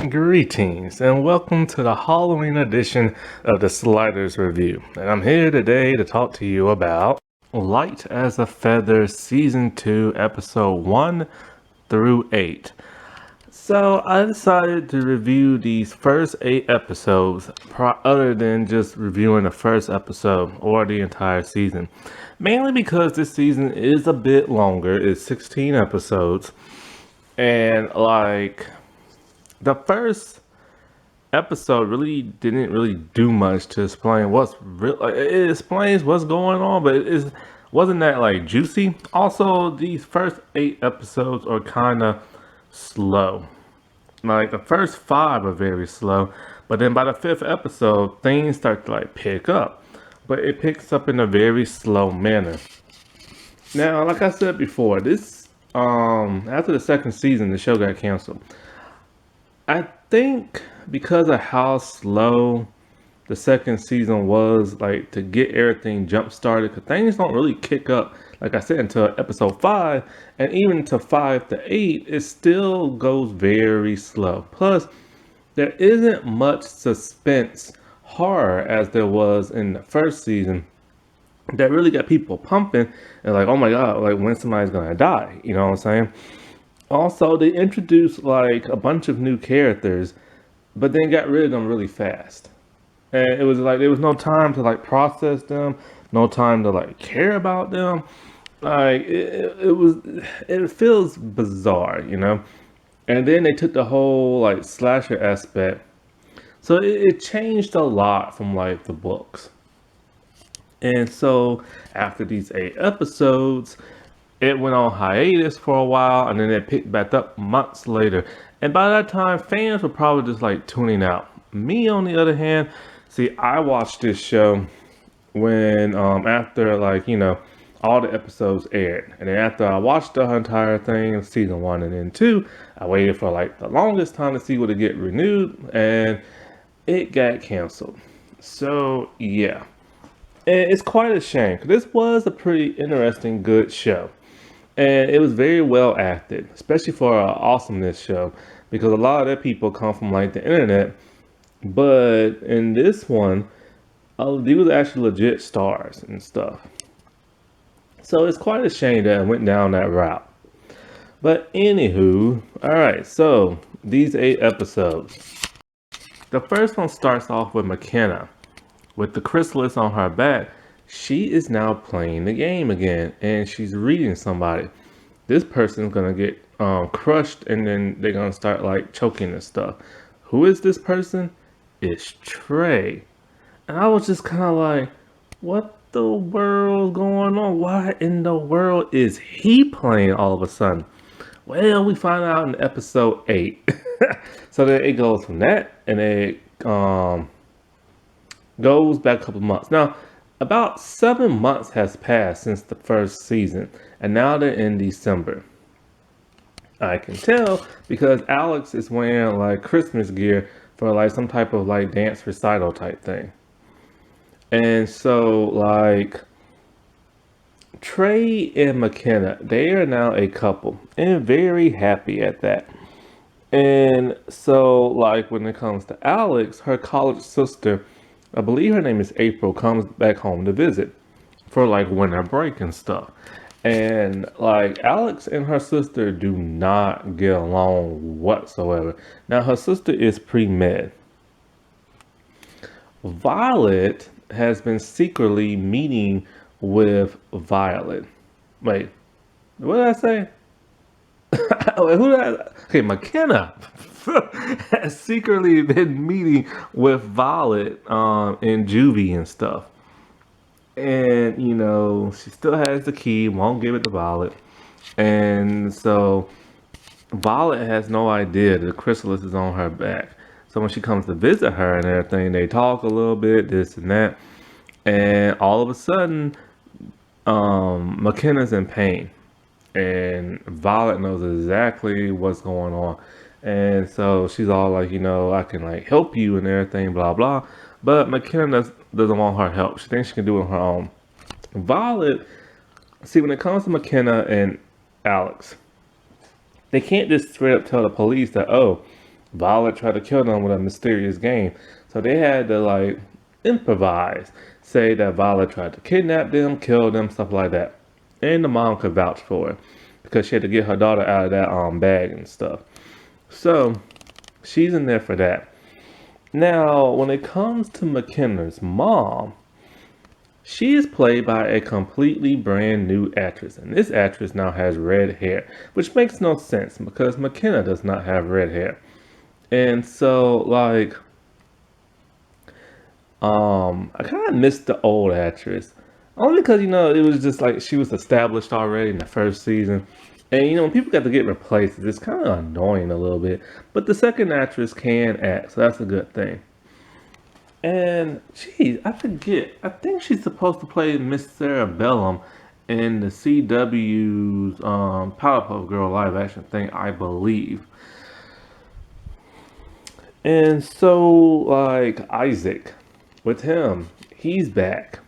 Greetings and welcome to the Halloween edition of the Sliders Review. And I'm here today to talk to you about Light as a Feather Season 2, Episode 1 through 8. So I decided to review these first 8 episodes other than just reviewing the first episode or the entire season. Mainly because this season is a bit longer, it's 16 episodes. And the first episode really didn't really do much to explain what's real. It explains what's going on, but wasn't that like juicy. Also, these first 8 episodes are kind of slow. Like the first 5 are very slow, but then by the 5th episode, things start to like pick up. But it picks up in a very slow manner. Now, like I said before, this after the second season, the show got canceled. I think because of how slow the second season was, like to get everything jump started, because things don't really kick up, like I said, until episode 5, and even to 5 to 8, it still goes very slow. Plus, there isn't much suspense horror as there was in the first season that really got people pumping and like, oh my god, like when somebody's gonna die, you know what I'm saying? Also, they introduced like a bunch of new characters, but then got rid of them really fast. And it was like there was no time to like process them, no time to like care about them. Like it feels bizarre, you know. And then they took the whole like slasher aspect, so it changed a lot from like the books. And so after these 8 episodes, it went on hiatus for a while and then it picked back up months later. And by that time, fans were probably just like tuning out. Me, on the other hand, see, I watched this show when, after like, all the episodes aired. And then after I watched the entire thing, season 1 and then 2, I waited for like the longest time to see would it get renewed, and it got canceled. So, yeah. And it's quite a shame because this was a pretty interesting, good show. And it was very well acted, especially for an awesomeness show, because a lot of their people come from like the internet. But in this one, these were actually legit stars and stuff. So it's quite a shame that it went down that route. But anywho, alright, so these 8 episodes. The first one starts off with McKenna. With the chrysalis on her back, she is now playing the game again, and she's reading somebody. This person's gonna get crushed, and then they're gonna start like choking and stuff. Who is this person? It's Trey. And I was just kind of like, what the world going on? Why in the world is he playing all of a sudden? Well, we find out in episode 8. So then it goes from that, and it goes back a couple months. Now, about 7 months has passed since the first season, and now they're in December. I can tell because Alex is wearing like Christmas gear for like some type of like dance recital type thing. And so like Trey and McKenna, they are now a couple and very happy at that. And so like when it comes to Alex, her college sister, I believe her name is April, comes back home to visit for like winter break and stuff. And like Alex and her sister do not get along whatsoever. Now her sister is pre-med. Violet has been secretly meeting with Violet. Wait, what did I say? Wait, who did I? Okay, McKenna has secretly been meeting with Violet in juvie and stuff. And, she still has the key, won't give it to Violet. And so Violet has no idea that the chrysalis is on her back. So when she comes to visit her and everything, they talk a little bit, this and that. And all of a sudden, McKenna's in pain. And Violet knows exactly what's going on. And so she's all like, I can like help you and everything, blah, blah. But McKenna doesn't want her help. She thinks she can do it on her own. Violet, see, when it comes to McKenna and Alex, they can't just straight up tell the police that, oh, Violet tried to kill them with a mysterious game. So they had to like improvise, say that Violet tried to kidnap them, kill them, stuff like that. And the mom could vouch for it because she had to get her daughter out of that bag and stuff. So she's in there for that. Now, when it comes to McKenna's mom, she is played by a completely brand new actress, and this actress now has red hair, which makes no sense because McKenna does not have red hair. And so, like, I kind of missed the old actress, only because it was just like she was established already in the first season, and when people got to get replaced, it's kind of annoying a little bit. But the second actress can act, so that's a good thing. And geez, I forget. I think she's supposed to play Miss Sarah Bellum in the CW's Powerpuff Girl live action thing, I believe. And so, like Isaac, with him, he's back,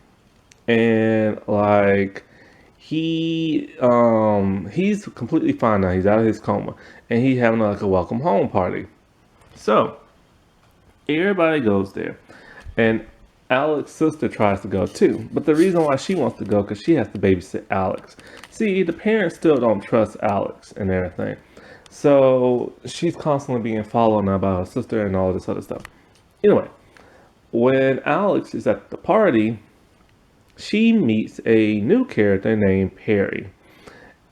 and like he's completely fine now. He's out of his coma, and he having like a welcome home party. So everybody goes there. And Alex's sister tries to go too. But the reason why she wants to go because she has to babysit Alex. See, the parents still don't trust Alex and everything. So she's constantly being followed now by her sister and all this other stuff. Anyway, when Alex is at the party, she meets a new character named Perry.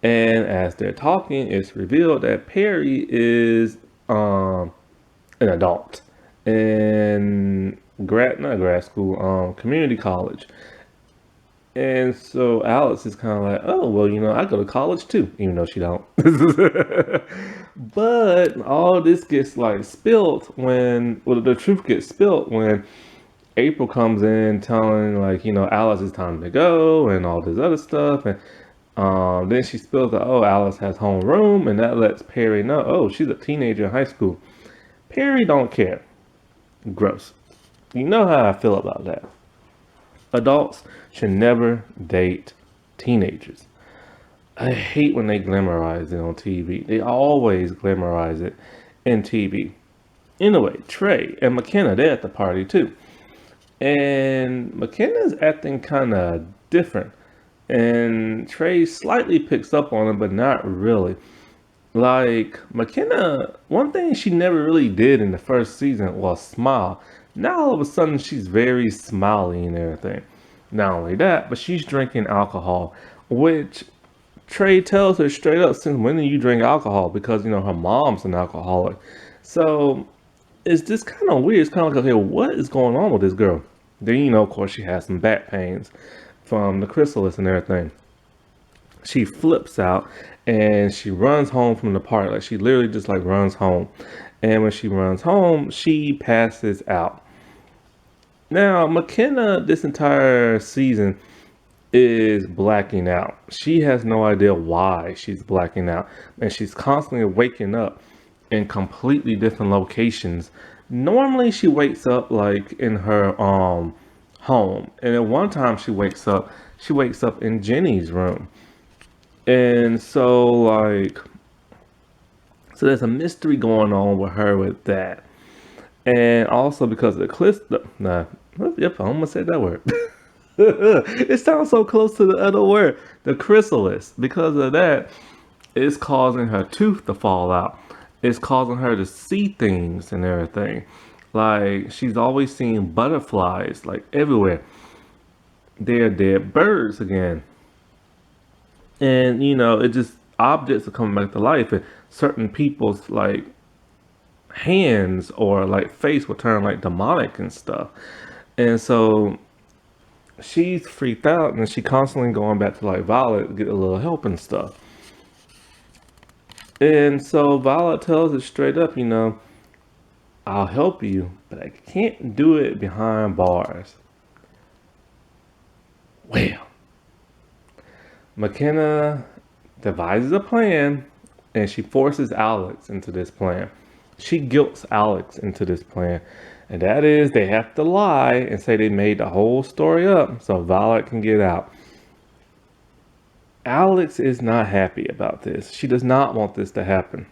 And as they're talking, it's revealed that Perry is an adult. And not grad school, community college. And so Alex is kind of like, oh, well, I go to college too, even though she don't. But all this gets like spilt well, the truth gets spilt when April comes in telling like, Alice it's time to go and all this other stuff. And then she spills that, oh, Alice has homeroom, and that lets Perry know, oh, she's a teenager in high school. Perry don't care. Gross. You know how I feel about that. Adults should never date teenagers. I hate when they glamorize it on TV. They always glamorize it in TV. Anyway, Trey and McKenna, they're at the party too. And McKenna's acting kind of different. And Trey slightly picks up on it, but not really. Like, McKenna, one thing she never really did in the first season was smile. Now all of a sudden she's very smiley and everything. Not only that, but she's drinking alcohol, which Trey tells her straight up, since when do you drink alcohol? Because, her mom's an alcoholic. So it's just kind of weird. It's kind of like, okay, what is going on with this girl? Then, of course, she has some back pains from the chrysalis and everything. She flips out and she runs home from the party. Like, she literally just like runs home. And when she runs home, she passes out. Now, McKenna, this entire season, is blacking out. She has no idea why she's blacking out. And she's constantly waking up in completely different locations. Normally, she wakes up like in her home. And at one time she wakes up in Jenny's room. And so there's a mystery going on with her with that. And also because of I almost said that word. It sounds so close to the other word, the chrysalis. Because of that, it's causing her tooth to fall out. It's causing her to see things and everything. Like, she's always seeing butterflies, like, everywhere. They're dead birds again. And, it just, objects are coming back to life. And certain people's, like, hands or, like, face will turn, like, demonic and stuff. And so she's freaked out, and she constantly going back to, like, Violet to get a little help and stuff. And so Violet tells it straight up, I'll help you, but I can't do it behind bars. Well, McKenna devises a plan, and she forces Alex into this plan. She guilts Alex into this plan. And that is, they have to lie and say they made the whole story up so Violet can get out. Alex is not happy about this. She does not want this to happen.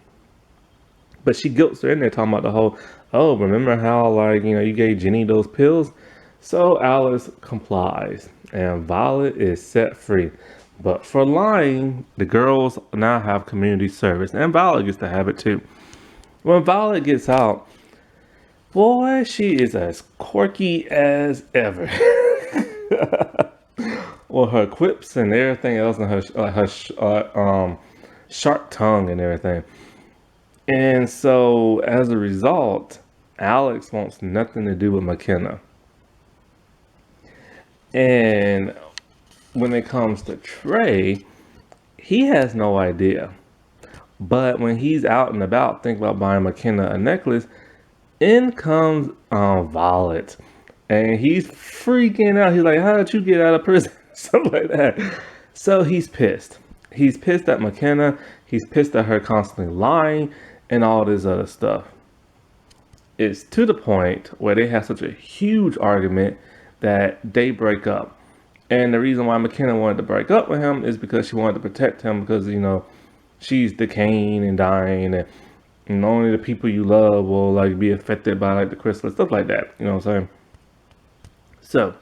But she guilts her in there talking about the whole, oh, remember how, like, you gave Jenny those pills? So Alice complies, and Violet is set free. But for lying, the girls now have community service, and Violet gets to have it too. When Violet gets out, boy, she is as quirky as ever. Well, her quips and everything else, and her sharp tongue and everything. And so, as a result, Alex wants nothing to do with McKenna. And when it comes to Trey, he has no idea. But when he's out and about thinking about buying McKenna a necklace, in comes Violet. And he's freaking out. He's like, how did you get out of prison? Something like that. So he's pissed. He's pissed at McKenna. He's pissed at her constantly lying and all this other stuff. It's to the point where they have such a huge argument that they break up. And the reason why McKenna wanted to break up with him is because she wanted to protect him because, she's decaying and dying and only the people you love will like be affected by like the crystal, stuff like that. You know what I'm saying? So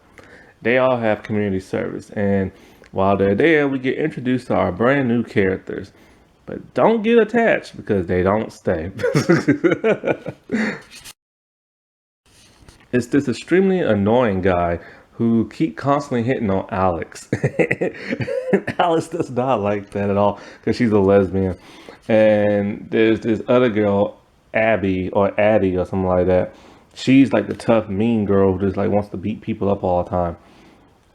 they all have community service, and while they're there, we get introduced to our brand new characters. But don't get attached because they don't stay. It's this extremely annoying guy who keep constantly hitting on Alex. Alex does not like that at all because she's a lesbian. And there's this other girl, Abby or Addie or something like that. She's like the tough, mean girl who just like wants to beat people up all the time.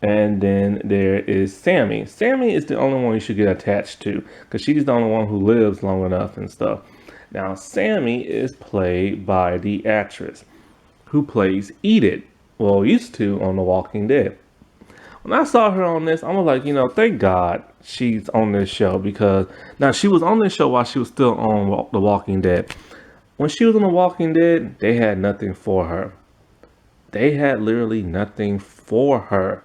And then there is Sammy. Sammy is the only one you should get attached to because she's the only one who lives long enough and stuff. Now, Sammy is played by the actress who plays Edith. Well, used to on The Walking Dead. When I saw her on this, I was like, thank God she's on this show because now she was on this show while she was still on The Walking Dead. When she was on The Walking Dead, they had nothing for her. They had literally nothing for her.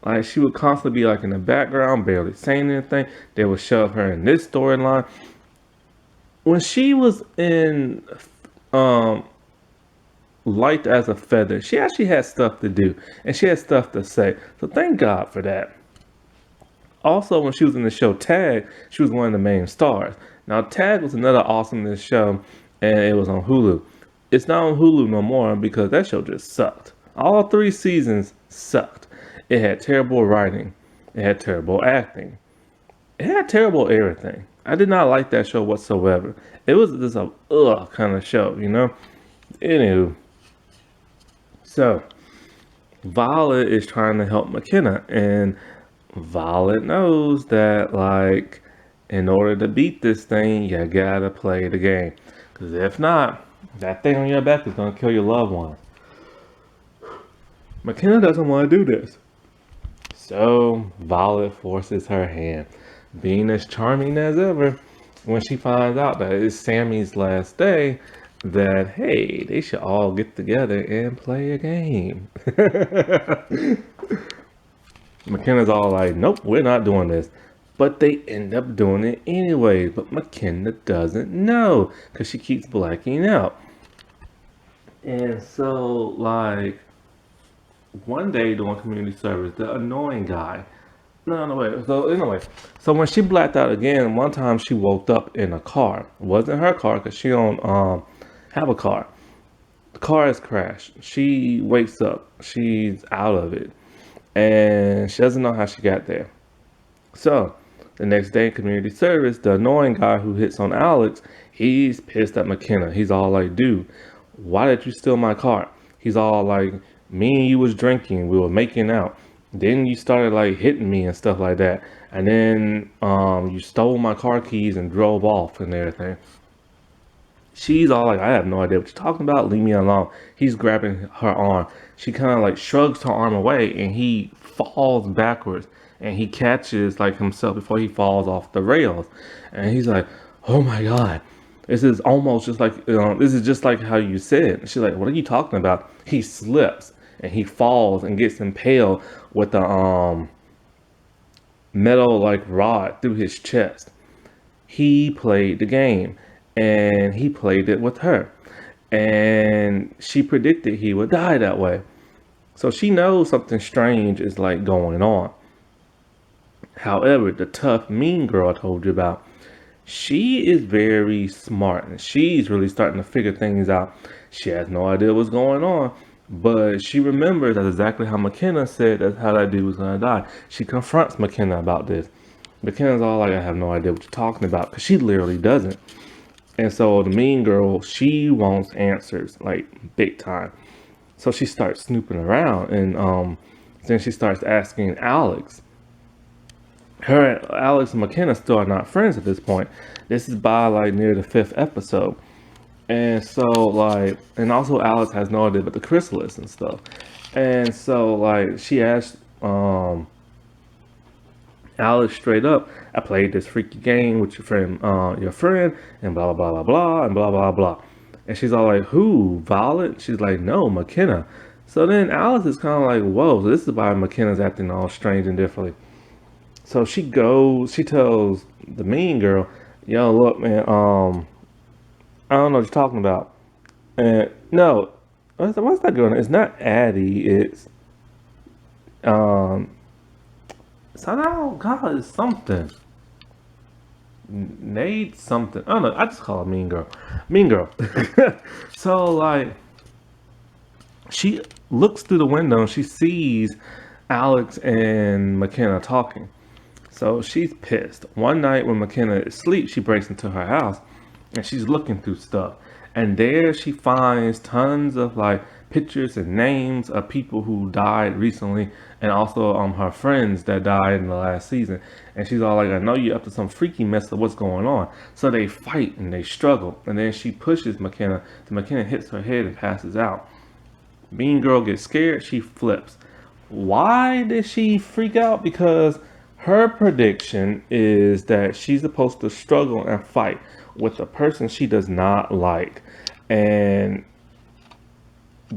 Like she would constantly be like in the background, barely saying anything. They would shove her in this storyline. When she was in light as a feather, she actually had stuff to do and she had stuff to say. So thank God for that. Also, when she was in the show Tag, she was one of the main stars. Now, Tag was another awesomeness show, and it was on Hulu. It's not on Hulu no more because that show just sucked. All 3 seasons sucked. It had terrible writing. It had terrible acting. It had terrible everything. I did not like that show whatsoever. It was just a kind of show, Anywho. So, Violet is trying to help McKenna, and Violet knows that, like, in order to beat this thing, you gotta play the game. Because if not, that thing on your back is gonna kill your loved one. McKenna doesn't want to do this. So, Violet forces her hand, being as charming as ever, when she finds out that it's Sammy's last day, that, hey, they should all get together and play a game. McKenna's all like, nope, we're not doing this. But they end up doing it anyway. But McKenna doesn't know because she keeps blacking out. And so, like, one day doing community service, the annoying guy. No, wait. So, anyway, so when she blacked out again, one time she woke up in a car. It wasn't her car because she don't have a car. The car has crashed. She wakes up. She's out of it. And she doesn't know how she got there. So, the next day in community service, the annoying guy who hits on Alex, he's pissed at McKenna. He's all like, dude, why did you steal my car? He's all like, me and you was drinking. We were making out. Then you started like hitting me and stuff like that. And then you stole my car keys and drove off and everything. She's all like, I have no idea what you're talking about. Leave me alone. He's grabbing her arm. She kind of like shrugs her arm away and he falls backwards and he catches like himself before he falls off the rails. And he's like, oh my God, this is almost just like, this is just like how you said. And she's like, what are you talking about? He slips and he falls and gets impaled with a metal like rod through his chest. He played the game. and he played it with her. And she predicted he would die that way. So she knows something strange is like going on. However, the tough, mean girl I told you about, she is very smart and she's really starting to figure things out. She has no idea what's going on, but she remembers that's exactly how McKenna said that's how that dude was gonna die. She confronts McKenna about this. McKenna's all like, I have no idea what you're talking about, because she literally doesn't. And so the mean girl, she wants answers, like big time. So she starts snooping around, and then she starts asking Alex. Her, Alex and McKenna still are not friends at this point. This is by like near the fifth episode. And so like, and also Alex has no idea about the chrysalis and stuff. And so like, she asked Alex straight up, I played this freaky game with your friend, and blah blah blah blah and blah blah blah. And she's all like, who? Violet? She's like, no, McKenna. So then Alice is kind of like, whoa, so this is why McKenna's acting all strange and differently. So she tells the mean girl, yo, look, man, I don't know what you're talking about. And no, what's that girl? It's not Addie, um, oh God, it's something. Nate something. I don't know. I just call her Mean Girl. Mean Girl. So like, she looks through the window and she sees Alex and McKenna talking. So she's pissed. One night when McKenna is asleep, she breaks into her house and she's looking through stuff. And there she finds tons of like pictures and names of people who died recently, and also her friends that died in the last season. And she's all like, I know you're up to some freaky mess of what's going on. So they fight and they struggle. And then she pushes McKenna. So McKenna hits her head and passes out. Mean girl gets scared. She flips. Why did she freak out? Because her prediction is that she's supposed to struggle and fight with a person she does not like. And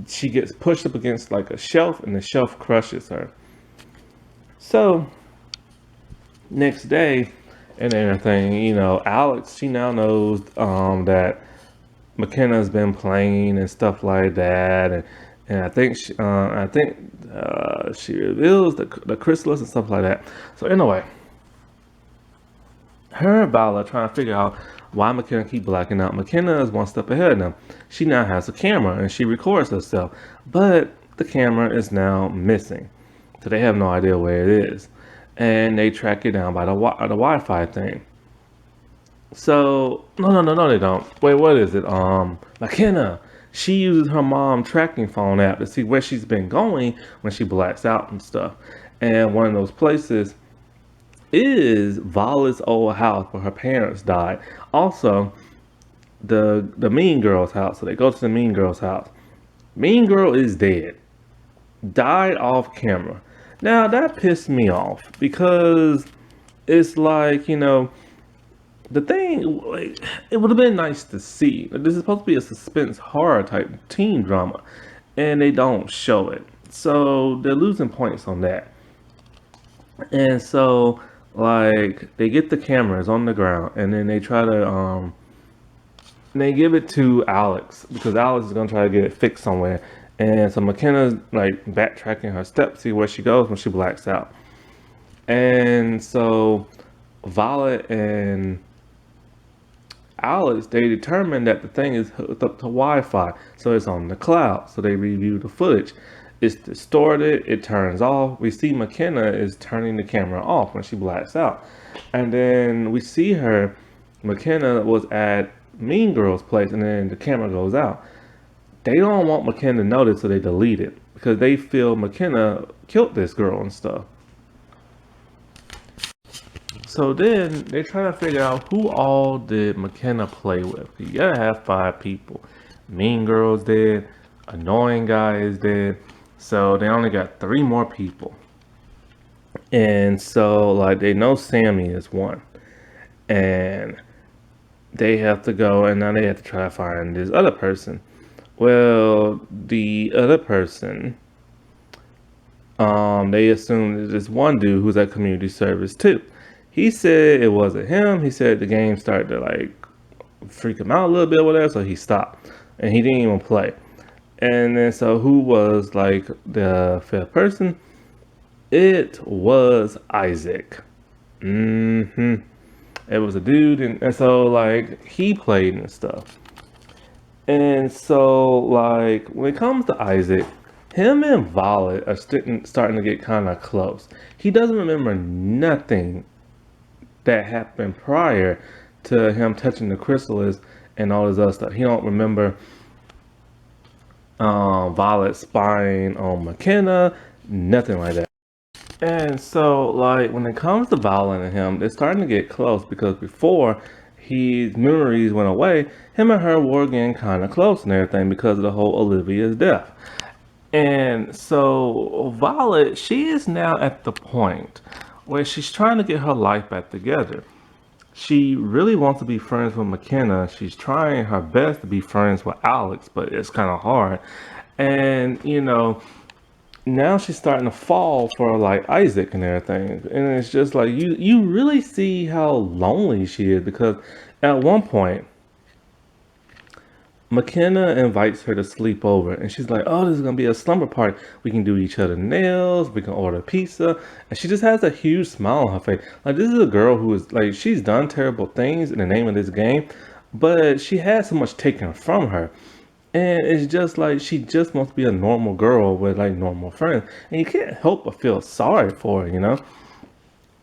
she gets pushed up against like a shelf and the shelf crushes her. So next day and everything, you know, Alex, she now knows that McKenna's been playing and stuff like that, and I think she reveals the chrysalis and stuff like that. So anyway, her and Bala trying to figure out why McKenna keep blacking out. McKenna is one step ahead of them. She now has a camera and she records herself, but the camera is now missing, so they have no idea where it is, and they track it down by the Wi-Fi thing. So no, they don't. Wait, what is it? McKenna. She uses her mom tracking phone app to see where she's been going when she blacks out and stuff. And one of those places is Violet's old house where her parents died. Also, the Mean Girl's house. So they go to the Mean Girl's house. Mean Girl is dead. Died off camera. Now that pissed me off because it's like, you know, the thing, like, it would have been nice to see. Like, this is supposed to be a suspense horror type teen drama, and they don't show it. So they're losing points on that. And so, like, they get the cameras on the ground, and then they try to, they give it to Alex, because Alex is going to try to get it fixed somewhere. And so McKenna's, like, backtracking her steps, see where she goes when she blacks out. And so Violet and Alex, they determined that the thing is hooked up to Wi-Fi, so it's on the cloud. So they review the footage. It's distorted, it turns off. We see McKenna is turning the camera off when she blacks out. And then we see her, McKenna was at Mean Girl's place, and then the camera goes out. They don't want McKenna to know this, so they delete it, because they feel McKenna killed this girl and stuff. So then they try to figure out who all did McKenna play with. You gotta have 5 people. Mean Girl's dead. Annoying guy is dead. So they only got 3 more people. And so like they know Sammy is one. And they have to go, and now they have to try to find this other person. Well, the other person, they assume that this one dude who's at community service too. He said it wasn't him. He said the game started to like freak him out a little bit or whatever, so he stopped and he didn't even play. And then so who was like the fifth person? It was Isaac. hmm It was a dude, and so like he played and stuff. And so like when it comes to Isaac, him and Violet are starting to get kind of close. He doesn't remember nothing that happened prior to him touching the chrysalis and all this other stuff. He don't remember Violet spying on McKenna, nothing like that. And so, like, when it comes to Violet and him, they're starting to get close because before his memories went away, him and her were getting kind of close and everything because of the whole Olivia's death. And so, Violet, she is now at the point where she's trying to get her life back together. She really wants to be friends with McKenna. She's trying her best to be friends with Alex, but it's kind of hard. And, now she's starting to fall for like Isaac and everything. And it's just like you really see how lonely she is because at one point McKenna invites her to sleep over and she's like, "Oh, this is gonna be a slumber party. We can do each other nails, we can order pizza." And she just has a huge smile on her face. Like this is a girl who is like she's done terrible things in the name of this game, but she had so much taken from her. And it's just like she just wants to be a normal girl with like normal friends. And you can't help but feel sorry for her.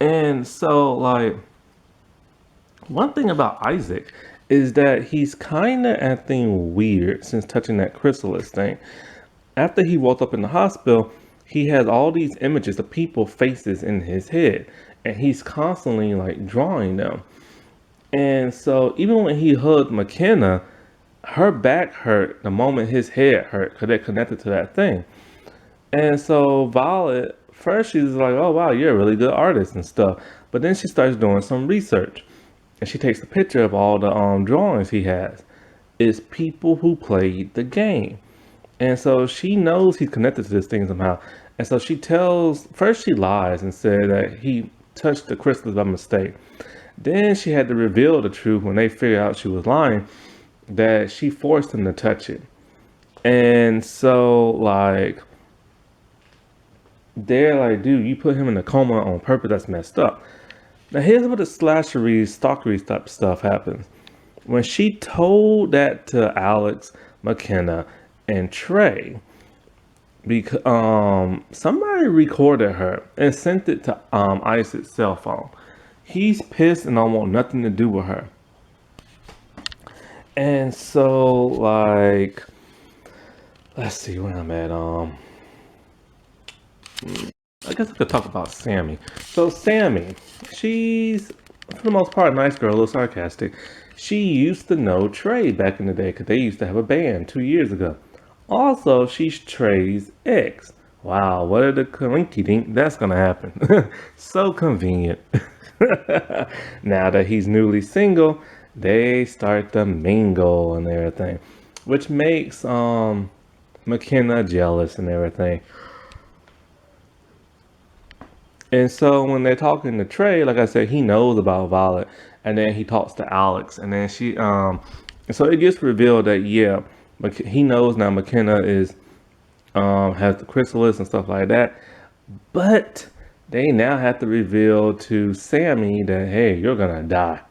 And so like one thing about Isaac is that he's kind of acting weird since touching that chrysalis thing. After he woke up in the hospital, he has all these images of people faces in his head. And he's constantly like drawing them. And so even when he hugged McKenna, her back hurt the moment his head hurt because they're connected to that thing. And so Violet, first she's like, "Oh wow, you're a really good artist and stuff." But then she starts doing some research and she takes a picture of all the drawings he has. It's people who played the game. And so she knows he's connected to this thing somehow. And so first she lies and said that he touched the crystals by mistake. Then she had to reveal the truth when they figured out she was lying, that she forced him to touch it. And so like they're like, "Dude, you put him in a coma on purpose, that's messed up." Now here's where the slashery, stalkery type stuff happens. When she told that to Alex, McKenna, and Trey, because somebody recorded her and sent it to Isaac's cell phone. He's pissed and don't want nothing to do with her. And so like let's see where I'm at. I guess I could talk about Sammy. So Sammy, she's for the most part a nice girl, a little sarcastic. She used to know Trey back in the day because they used to have a band 2 years ago. Also, she's Trey's ex. Wow, what a coinky dink that's gonna happen. So convenient. Now that he's newly single, they start to mingle and everything, which makes McKenna jealous and everything. And so when they're talking to Trey, like I said, he knows about Violet, and then he talks to Alex, and then so it gets revealed that yeah, he knows now McKenna is has the chrysalis and stuff like that, but they now have to reveal to Sammy that hey, you're gonna die.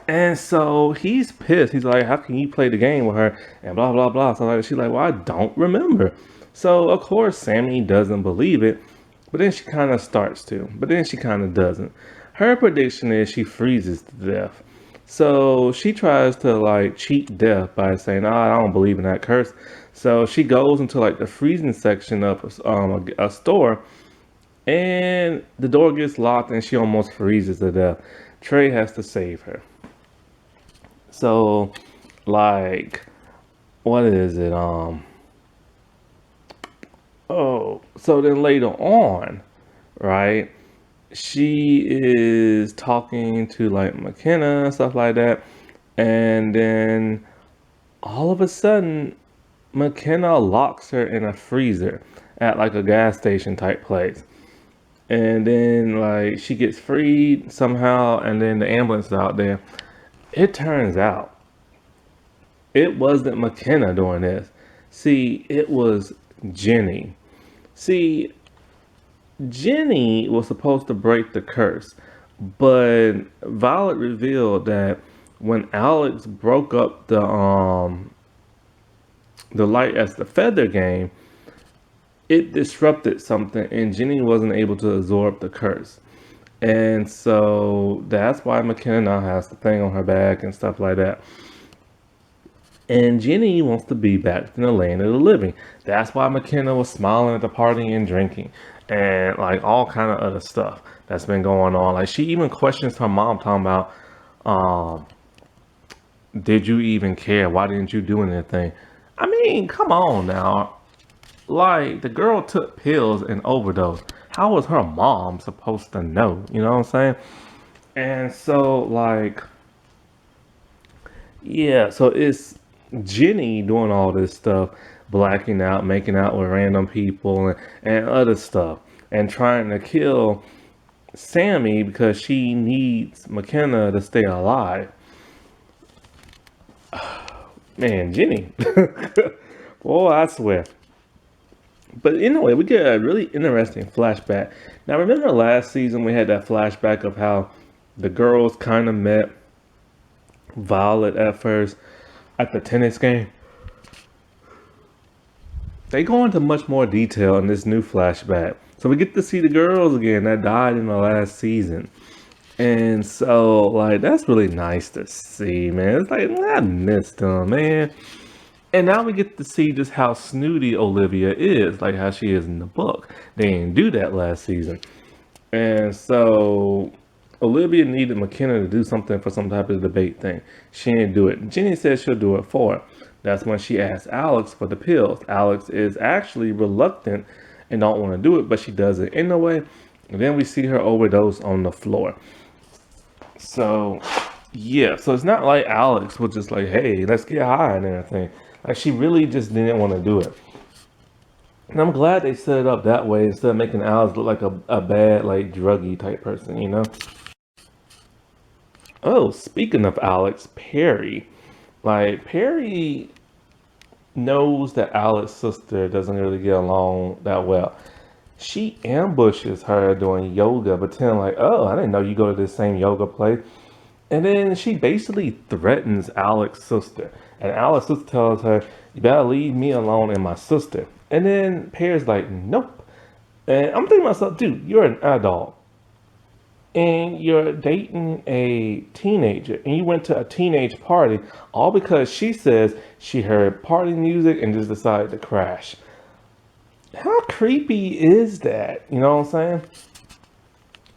And so he's pissed. He's like, "How can you play the game with her?" And blah blah blah. So like, she's like, "Well, I don't remember." So of course Sammy doesn't believe it. But then she kind of starts to. But then she kind of doesn't. Her prediction is she freezes to death. So she tries to like cheat death by saying, "Oh, I don't believe in that curse." So she goes into like the freezing section of a store, and the door gets locked, and she almost freezes to death. Trey has to save her. So, like, what is it? Oh, so then later on, right? She is talking to like McKenna and stuff like that. And then all of a sudden, McKenna locks her in a freezer at like a gas station type place. And then like she gets freed somehow, and then the ambulance is out there. It turns out it wasn't McKenna doing this. See, it was Jenny. See, Jenny was supposed to break the curse, but Violet revealed that when Alex broke up the light as the feather game, it disrupted something and Jenny wasn't able to absorb the curse. And so that's why McKenna now has the thing on her back and stuff like that. And Jenny wants to be back in the land of the living. That's why McKenna was smiling at the party and drinking and like all kind of other stuff that's been going on. Like she even questions her mom talking about, um, did you even care? Why didn't you do anything? I mean, come on now. Like the girl took pills and overdosed. How was her mom supposed to know? You know what I'm saying? And so like yeah, so it's Jenny doing all this stuff, blacking out, making out with random people and other stuff, and trying to kill Sammy because she needs McKenna to stay alive. Man, Jenny. Boy, I swear. But anyway, we get a really interesting flashback. Now, remember last season we had that flashback of how the girls kind of met Violet at first at the tennis game? They go into much more detail in this new flashback. So we get to see the girls again that died in the last season. And so, like, that's really nice to see, man. It's like, I missed them, man. And now we get to see just how snooty Olivia is, like how she is in the book. They didn't do that last season. And so Olivia needed McKenna to do something for some type of debate thing. She didn't do it. Jenny said she'll do it for her. That's when she asked Alex for the pills. Alex is actually reluctant and don't want to do it, but she does it anyway. And then we see her overdose on the floor. So yeah, so it's not like Alex was just like, hey, let's get high and everything. Like she really just didn't want to do it. And I'm glad they set it up that way instead of making Alex look like a bad, like, druggy type person, you know? Oh, speaking of Alex, Perry. Like, Perry knows that Alex's sister doesn't really get along that well. She ambushes her doing yoga, pretending like, oh, I didn't know you go to this same yoga place. And then she basically threatens Alex's sister. And Alex's sister tells her, you better leave me alone and my sister. And then Perry's like, nope. And I'm thinking to myself, dude, you're an adult. And you're dating a teenager. And you went to a teenage party all because she says she heard party music and just decided to crash. How creepy is that? You know what I'm saying?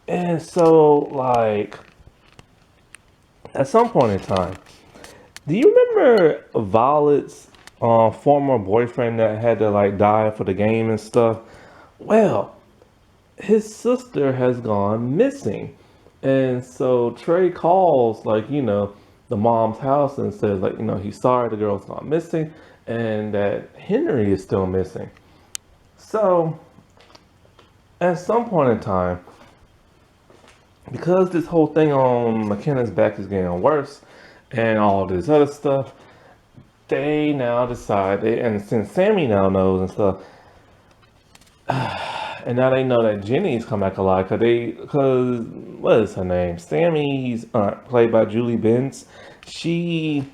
And so, like, at some point in time, do you remember Violet's former boyfriend that had to like die for the game and stuff? Well, his sister has gone missing, and so Trey calls like the mom's house and says like he's sorry the girl's gone missing, and that Henry is still missing. So at some point in time, because this whole thing on McKenna's back is getting worse and all this other stuff, they now decide, and since Sammy now knows and stuff, and now they know that Jenny's come back alive because what is her name? Sammy's aunt, played by Julie Benz, she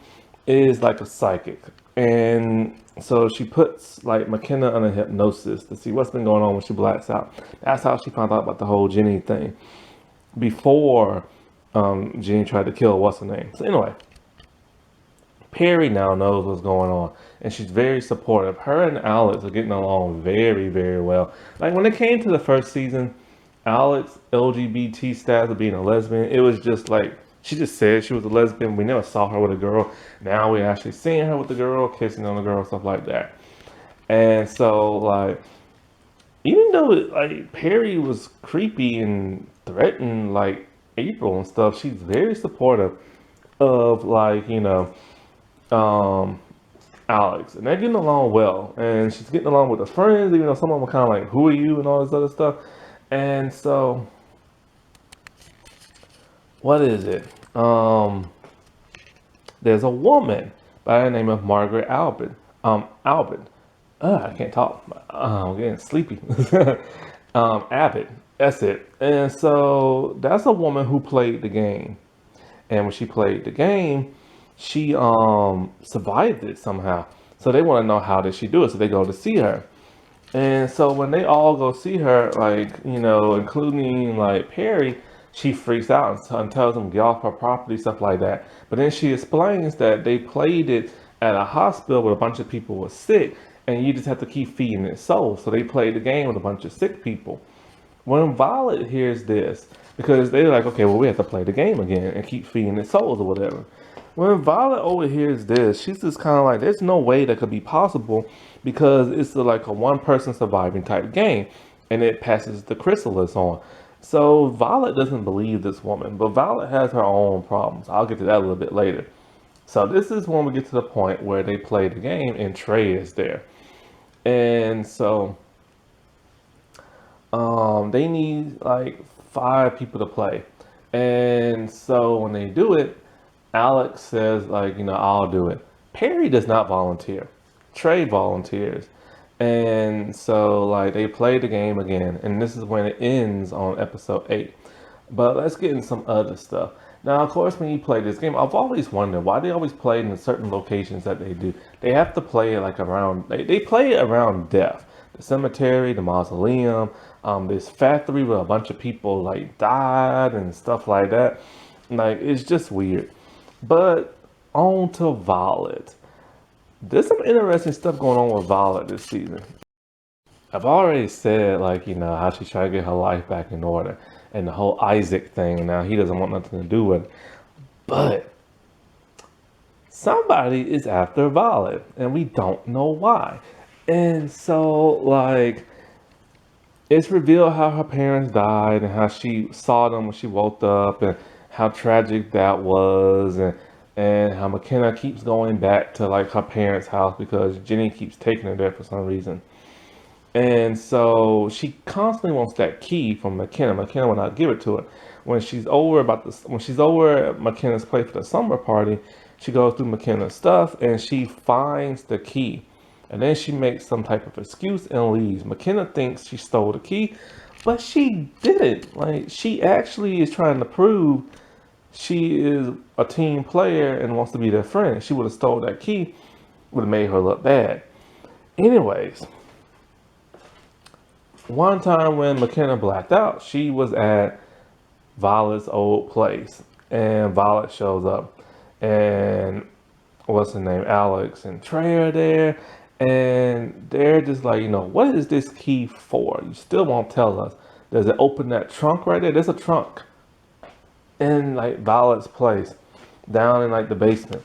is like a psychic, and so she puts like McKenna under hypnosis to see what's been going on when she blacks out. That's how she found out about the whole Jenny thing before Jenny tried to kill what's her name. So anyway, Perry now knows what's going on, and she's very supportive. Her and Alex are getting along very, very well. Like when it came to the first season, Alex LGBT status of being a lesbian, it was just like she just said she was a lesbian. We never saw her with a girl. Now we're actually seeing her with the girl, kissing on the girl, stuff like that. And so like, even though like Perry was creepy and threatened like April and stuff, she's very supportive of like um, Alex, and they're getting along well, and she's getting along with her friends, even though some of them are kind of like, who are you, and all this other stuff. And so, what is it? there's a woman by the name of Margaret Albin. Albin. I can't talk. I'm getting sleepy. Abbott. That's it. And so that's a woman who played the game. And when she played the game, she survived it somehow. So they want to know how did she do it. So they go to see her. And so when they all go see her, like, including like Perry, she freaks out and tells them get off her property, stuff like that. But then she explains that they played it at a hospital where a bunch of people were sick, and you just have to keep feeding it souls. So they played the game with a bunch of sick people. When Violet hears this, because they're like, okay, well, we have to play the game again and keep feeding it souls or whatever. When Violet overhears this, she's just kind of like, there's no way that could be possible because it's like a one person surviving type game and it passes the chrysalis on. So Violet doesn't believe this woman, but Violet has her own problems. I'll get to that a little bit later. So this is when we get to the point where they play the game and Trey is there. And so they need like 5 people to play. And so when they do it, Alex says, like, I'll do it. Perry does not volunteer. Trey volunteers. And so, like, they play the game again. And this is when it ends on episode 8. But let's get into some other stuff. Now, of course, when you play this game, I've always wondered why they always play it in certain locations that they do. They have to play it like around, they play it around death. The cemetery, the mausoleum, this factory where a bunch of people like died and stuff like that. Like, it's just weird. But on to Violet. There's some interesting stuff going on with Violet this season. I've already said, like, how she's trying to get her life back in order. And the whole Isaac thing, now he doesn't want nothing to do with it. But somebody is after Violet, and we don't know why. And so, like, it's revealed how her parents died and how she saw them when she woke up and how tragic that was, and how McKenna keeps going back to like her parents' house because Jenny keeps taking her there for some reason. And so she constantly wants that key from McKenna. McKenna will not give it to her. When she's over at McKenna's place for the summer party, she goes through McKenna's stuff and she finds the key. And then she makes some type of excuse and leaves. McKenna thinks she stole the key, but she didn't. Like, she actually is trying to prove she is a team player and wants to be their friend. She would have stole that key, would have made her look bad. Anyways, one time when McKenna blacked out, she was at Violet's old place, and Violet shows up, and what's her name, Alex and Trey are there, and they're just like, what is this key for? You still won't tell us. Does it open that trunk right there? There's a trunk in like Violet's place down in like the basement.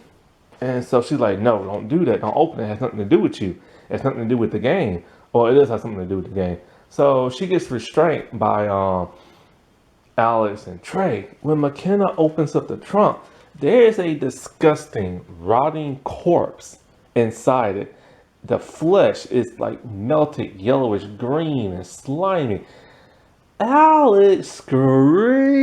And so she's like, no, don't do that. Don't open it. It has nothing to do with you. It has nothing to do with the game. Or it does have something to do with the game. So she gets restrained by Alex and Trey. When McKenna opens up the trunk, there is a disgusting, rotting corpse inside it. The flesh is like melted yellowish green and slimy. Alex screams.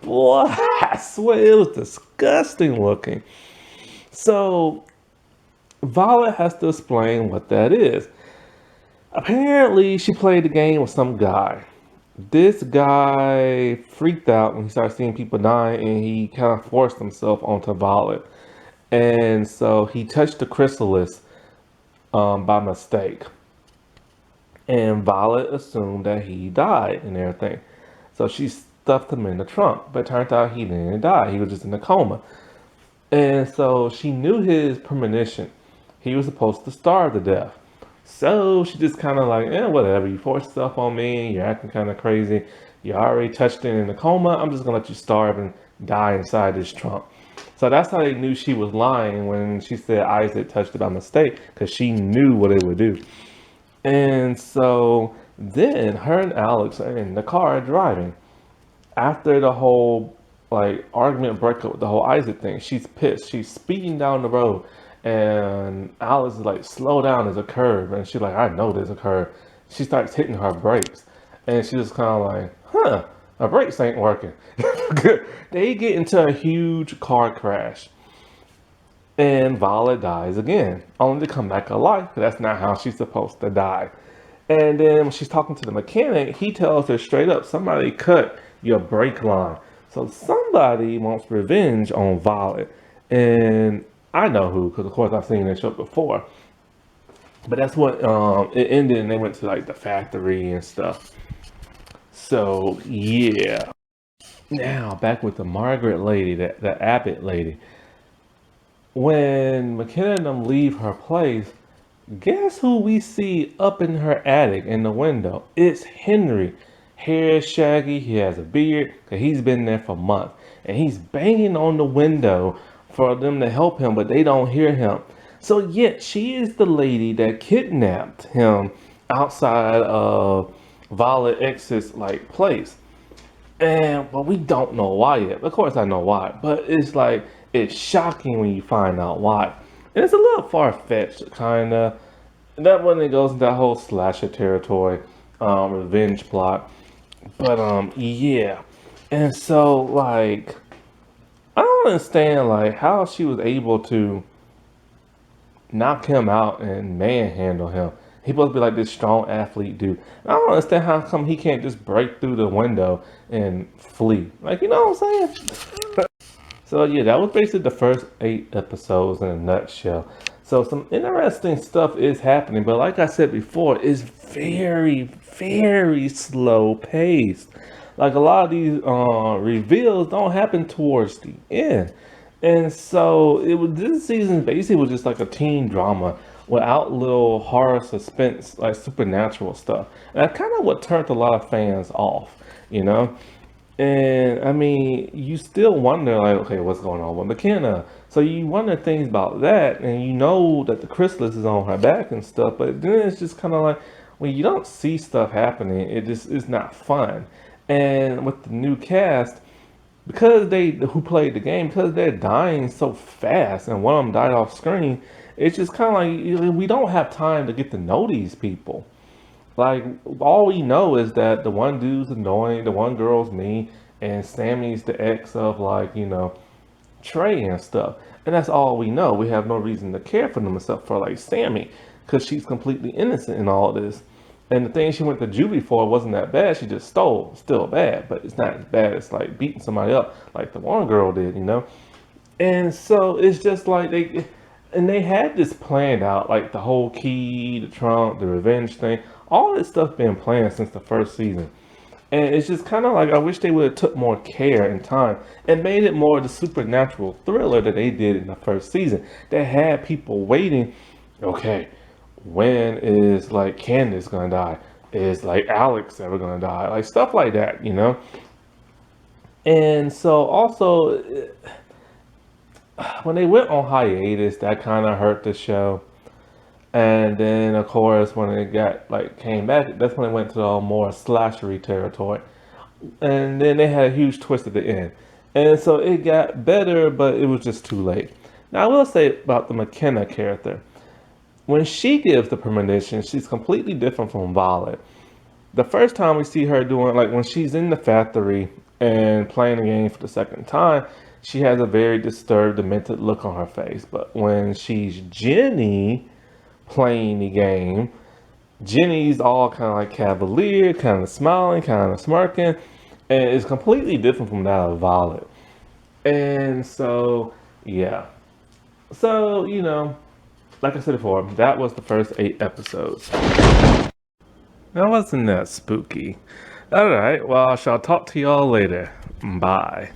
Boy, I swear it was disgusting looking. So Violet has to explain what that is. Apparently, she played the game with some guy. This guy freaked out when he started seeing people dying, and he kind of forced himself onto Violet. And so he touched the chrysalis by mistake. And Violet assumed that he died and everything. So she stuffed him in the trunk. But it turned out he didn't die. He was just in a coma. And so she knew his premonition. He was supposed to starve to death. So she just kind of like, whatever. You forced yourself on me. You're acting kind of crazy. You already touched it in a coma. I'm just going to let you starve and die inside this trunk. So that's how they knew she was lying when she said Isaac touched it by mistake, because she knew what it would do. And so then her and Alex are in the car driving. After the whole like argument breakup with the whole Isaac thing, she's pissed. She's speeding down the road, and Alex is like, slow down, there's a curve. And she's like, I know there's a curve. She starts hitting her brakes, and she's just kind of like, huh. My brakes ain't working. They get into a huge car crash. And Violet dies again, only to come back alive. That's not how she's supposed to die. And then when she's talking to the mechanic, he tells her straight up, somebody cut your brake line. So somebody wants revenge on Violet. And I know who, because of course I've seen this show before. But that's what it ended, and they went to like the factory and stuff. So yeah. Now back with the Margaret lady, the Abbott lady. When McKenna and them leave her place, guess who we see up in her attic in the window? It's Henry. Hair is shaggy, he has a beard, because he's been there for months. And he's banging on the window for them to help him, but they don't hear him. So, yet, she is the lady that kidnapped him outside of Violet X's like place. And but we don't know why yet. Of course I know why, but it's like it's shocking when you find out why. And it's a little far fetched, kinda. That when it goes into that whole slasher territory, revenge plot. But yeah. And so like I don't understand like how she was able to knock him out and manhandle him. He's supposed to be like this strong athlete dude. I don't understand how come he can't just break through the window and flee. Like, you know what I'm saying? So yeah, that was basically the first 8 episodes in a nutshell. So some interesting stuff is happening, but like I said before, it's very, very slow paced. Like a lot of these reveals don't happen towards the end. And so it was this season basically was just like a teen drama without little horror suspense, like supernatural stuff. And that's kind of what turned a lot of fans off, you know? And I mean, you still wonder, like, okay, what's going on with McKenna? So you wonder things about that, and you know that the chrysalis is on her back and stuff, but then it's just kind of like, when you don't see stuff happening, it just is not fun. And with the new cast, because they who played the game, because they're dying so fast, and one of them died off screen, it's just kind of like we don't have time to get to know these people. Like all we know is that the one dude's annoying, the one girl's mean, and Sammy's the ex of like Trey and stuff, and that's all we know. We have no reason to care for them except for like Sammy, because she's completely innocent in all this. And the thing she went to juvie for wasn't that bad. She just stole, still bad, but it's not as bad as like beating somebody up like the one girl did. And so it's just like they had this planned out, like the whole key, the trunk, the revenge thing, all this stuff been planned since the first season. And it's just kind of like I wish they would have took more care and time and made it more of the supernatural thriller that they did in the first season. They had people waiting. Okay, when is like Candace gonna die? Is like Alex ever gonna die? Like stuff like that. And so also when they went on hiatus, that kind of hurt the show. And then of course when it got like came back, that's when it went to the more slashery territory. And then they had a huge twist at the end. And so it got better, but it was just too late. Now I will say about the McKenna character. When she gives the premonition, she's completely different from Violet. The first time we see her doing, like when she's in the factory and playing the game for the second time, she has a very disturbed, demented look on her face. But when she's Jenny playing the game, Jenny's all kind of like cavalier, kind of smiling, kind of smirking, and it's completely different from that of Violet. And so, yeah. So, like I said before, that was the first 8 episodes. Now, wasn't that spooky? Alright, well, I shall talk to y'all later. Bye.